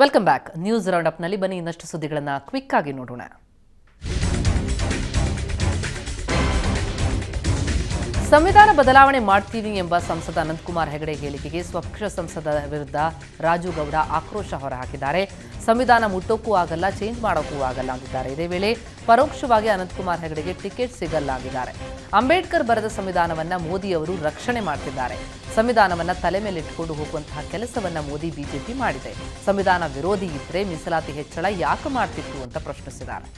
Welcome back. News round ಅಪ್ನಲ್ಲಿ ಬನ್ನಿ ಇನ್ನಷ್ಟು ಸುದ್ದಿಗಳನ್ನು ಕ್ವಿಕ್ ಆಗಿ ನೋಡೋಣ. ಸಂವಿಧಾನ ಬದಲಾವಣೆ ಮಾಡ್ತೀವಿ ಎಂಬ ಸಂಸದ ಅನಂತಕುಮಾರ್ ಹೆಗಡೆ ಹೇಳಿಕೆಗೆ ಸ್ವಪಕ್ಷ ಸಂಸದರ ವಿರುದ್ಧ ರಾಜು ಗೌಡ ಆಕ್ರೋಶ ಹೊರಹಾಕಿದ್ದಾರೆ. ಸಂವಿಧಾನ ಮುಟ್ಟೋಕ್ಕೂ ಆಗಲ್ಲ, ಚೇಂಜ್ ಮಾಡೋಕ್ಕೂ ಆಗಲ್ಲ ಅಂದಿದ್ದಾರೆ. ಇದೇ ವೇಳೆ ಪರೋಕ್ಷವಾಗಿ ಅನಂತಕುಮಾರ್ ಹೆಗಡೆಗೆ ಟಿಕೆಟ್ ಸಿಗಲ್ಲ ಆಗಿದ್ದಾರೆ. ಅಂಬೇಡ್ಕರ್ ಬರೆದ ಸಂವಿಧಾನವನ್ನ ಮೋದಿ ಅವರು ರಕ್ಷಣೆ ಮಾಡ್ತಿದ್ದಾರೆ. ಸಂವಿಧಾನವನ್ನ ತಲೆ ಮೇಲೆ ಇಟ್ಕೊಂಡು ಹೋಗುವಂತಹ ಕೆಲಸವನ್ನ ಮೋದಿ ಬಿಜೆಪಿ ಮಾಡಿದೆ. ಸಂವಿಧಾನ ವಿರೋಧಿ ಇದ್ರೆ ಮೀಸಲಾತಿ ಹೆಚ್ಚಳ ಯಾಕೆ ಮಾಡ್ತಿತ್ತು ಅಂತ ಪ್ರಶ್ನಿಸಿದ್ದಾರೆ.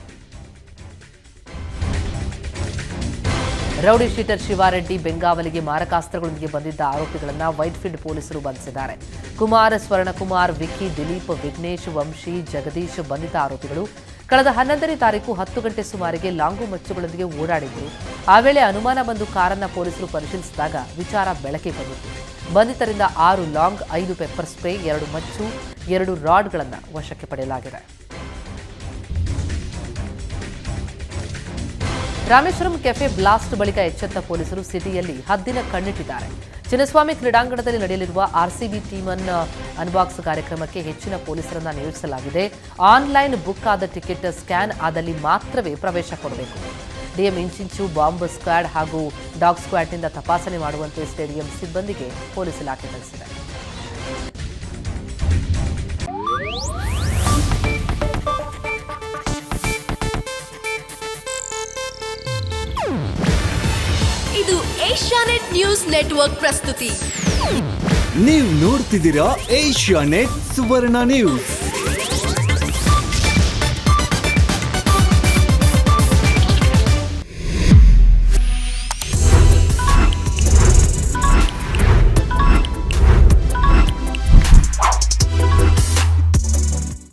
ರೌಡಿ ಶೀಟರ್ ಶಿವಾರೆಡ್ಡಿ ಬೆಂಗಾವಲಿಗೆ ಮಾರಕಾಸ್ತ್ರಗಳೊಂದಿಗೆ ಬಂದಿದ್ದ ಆರೋಪಿಗಳನ್ನು ವೈಟ್ಫೀಲ್ಡ್ ಪೊಲೀಸರು ಬಂಧಿಸಿದ್ದಾರೆ. ಕುಮಾರ್, ಸ್ವರ್ಣಕುಮಾರ್, ವಿಕ್ಕಿ, ದಿಲೀಪ್, ವಿಘ್ನೇಶ್, ವಂಶಿ, ಜಗದೀಶ್ ಬಂಧಿತ ಆರೋಪಿಗಳು ಕಳೆದ 11ನೇ ತಾರೀಕು 10 ಗಂಟೆ ಸುಮಾರಿಗೆ ಲಾಂಗು ಮಚ್ಚುಗಳೊಂದಿಗೆ ಓಡಾಡಿದ್ರು. ಆ ವೇಳೆ ಅನುಮಾನ ಬಂದು ಕಾರನ್ನ ಪೊಲೀಸರು ಪರಿಶೀಲಿಸಿದಾಗ ವಿಚಾರ ಬೆಳಕಿಗೆ ಬಂದಿತ್ತು. ಬಂಧಿತರಿಂದ 6 ಲಾಂಗ್, 5 ಪೆಪ್ಪರ್ ಸ್ಪ್ರೇ, 2 ಮಚ್ಚು, 2 ರಾಡ್ಗಳನ್ನು ವಶಕ್ಕೆ ಪಡೆಯಲಾಗಿದೆ. ರಾಮೇಶ್ವರಂ ಕೆಫೆ ಬ್ಲಾಸ್ಟ್ ಬಳಿಕ ಎಚ್ಚೆತ್ತ ಪೊಲೀಸರು ಸಿಟಿಯಲ್ಲಿ ಹದ್ದಿನ ಕಣ್ಣಿಟ್ಟಿದ್ದಾರೆ. ಚಿನ್ನಸ್ವಾಮಿ ಕ್ರೀಡಾಂಗಣದಲ್ಲಿ ನಡೆಯಲಿರುವ ಆರ್ಸಿಬಿ ಟೀಮ್ ಅನ್ಬಾಕ್ಸ್ ಕಾರ್ಯಕ್ರಮಕ್ಕೆ ಹೆಚ್ಚಿನ ಪೊಲೀಸರನ್ನ ನಿಯೋಜಿಸಲಾಗಿದೆ. ಆನ್ಲೈನ್ ಬುಕ್ ಆದ ಟಿಕೆಟ್ ಸ್ಕ್ಯಾನ್ ಆದಲ್ಲಿ ಮಾತ್ರವೇ ಪ್ರವೇಶ ಕೊಡಬೇಕು. ಡಿಎಂ ಇಂಚಿಂಚು ಬಾಂಬ್ ಸ್ಕ್ವಾಡ್ ಹಾಗೂ ಡಾಗ್ ಸ್ಕ್ವಾಡ್ನಿಂದ ತಪಾಸಣೆ ಮಾಡುವಂತೆ ಸ್ಟೇಡಿಯಂ ಸಿಬ್ಬಂದಿಗೆ ಪೊಲೀಸ್ ಇಲಾಖೆ ತಿಳಿಸಿದೆ. ಇದು ಏಷ್ಯಾನೆಟ್ ನ್ಯೂಸ್ ನೆಟ್ವರ್ಕ್ ಪ್ರಸ್ತುತಿ. ನೀವು ನೋಡ್ತಿದ್ದೀರಾ ಏಷ್ಯಾನೆಟ್ ಸುವರ್ಣ ನ್ಯೂಸ್.